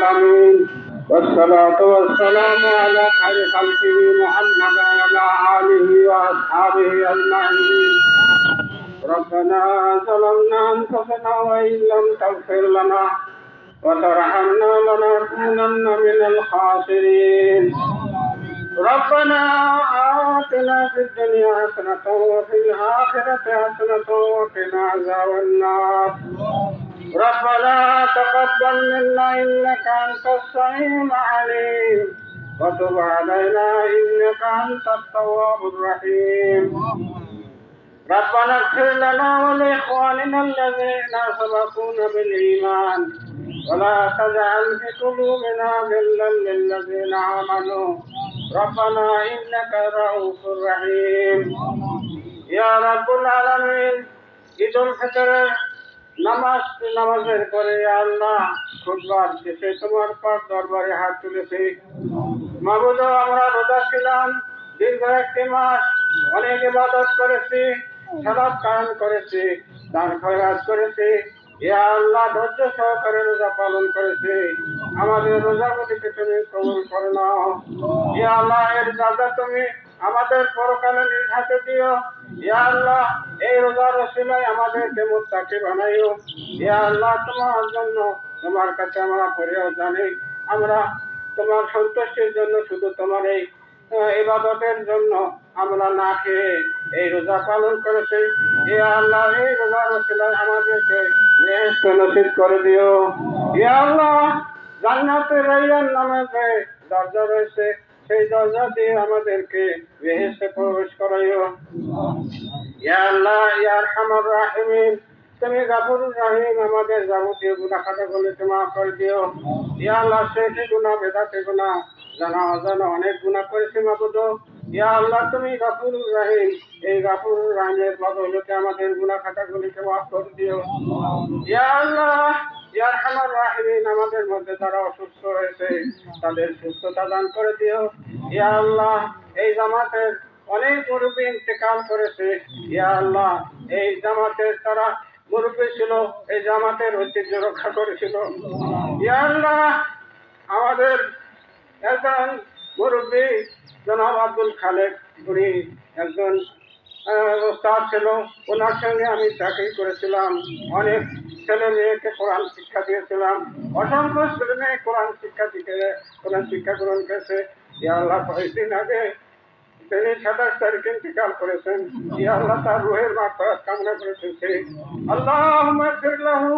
العالمين والصلاة والسلام على خير خلقه محمد وعلى آله وأصحابه أجمعين. ربنا ظلمنا أنفسنا وإن لم تغفر لنا وترحمنا لنكونن من الخاسرين. ربنا آتنا في الدنيا حسنة وفي الآخرة حسنة وقنا عذاب النار. ربنا تقبل منا إنك أنت السميع العليم وتب علينا إنك أنت التواب الرحيم. ربنا اغفر لنا ولإخواننا الذين سبقونا بالإيمان ولا تجعل في قلوبنا غلا للذين آمنوا ربنا إنك رؤوف رحيم. يا رب العالمين ঈদ উল ফিতরের নামাজের পরে আল্লাহ খুতবার শেষে তোমার পাক দরবারে হাত তুলেছি। মাবুদ, আমরা রোজা ছিলাম দীর্ঘ একটি মাস, অনেক ইবাদত করেছি, সালাত কায়েম করেছি, দান খয়রাত করেছি। ইয়া আল্লাহ, ধৈর্য সহকারে রোজা পালন করেছি। আমাদের রোজাগুলিকে তুমি কবুল করে নাও। ইয়া আল্লাহ, এর দাদা তুমি আমাদের পরকালে নিজ হাতে দিও। ইয়া আল্লাহ, এই রোজার ওসিলায় আমাদেরকে মুত্তাকি বানাইও। ইয়া আল্লাহ, তোমার জন্য তোমার কাছে আমরা পড়েও জানি আমরা তোমার সন্তুষ্টির জন্য শুধু তোমার এই ইবাদতের জন্য আমরা না খেয়ে এই রোজা পালন করেছি। ইয়া আল্লাহ, এই রোজার ওসিলায় আমাদেরকে বেহেশত নসিব করে দিও। ইয়া আল্লাহ, জান্নাতের রায়্যান নামে যে দরজা রয়েছে সেই দরজা দিয়ে আমাদেরকে বেহেশতে প্রবেশ করাইও। ইয়া আল্লাহ, ইয়া আরহামার রাহিমিন, তুমি গাফুরুর রহিম, আমাদের যাবতীয় গুনাহ খাতাগুলোকে মাফ করে দিও। ইয়া আল্লাহ, শিরকি গুনাহ, বেদাতি গুনাহ, জানা অজানা অনেক গুনাহ করেছি মাবুদ। ইয়া আল্লাহ, তুমি গাফুরুর রহিম, এই গাফুরুর রহিমের বদৌলতে আমাদের গুনাহ খাতাগুলোকে মাফ করে দিও। ইয়া আল্লাহ, ইয়া আরহামার রাহিমিন, আমাদের মধ্যে যারা অসুস্থ হয়েছে তাদের সুস্থতা দান করে দিও। ইয়া আল্লাহ, এই জামাতের অনেক মুরব্বী ইন্তেকাল করেছে। ইয়া আল্লাহ, এই জামাতের তারা মুরব্বী ছিল, এই জামাতের ঐতিহ্য রক্ষা করেছিল। ইয়া আল্লাহ, আমাদের একজন মুরব্বী জনাব আব্দুল খালেক, উনি একজন ওস্তাদ ছিল, ওনার সঙ্গে আমি চাকরি করেছিলাম। অনেক ছেলে মেয়েকে কোরআন শিক্ষা দিয়েছিলাম। অসংখ্য ছেলে মেয়ে কোরআন শিক্ষা গ্রহণ করেছে। ইয়া আল্লাহ, কয়েকদিন আগে তিনি 27 তারিখে ইন্তেকাল করেছেন। ইয়া আল্লাহ, তার রুহের মাগফিরাত কামনা করেছে। আল্লাহুম্মা ইগফির লাহু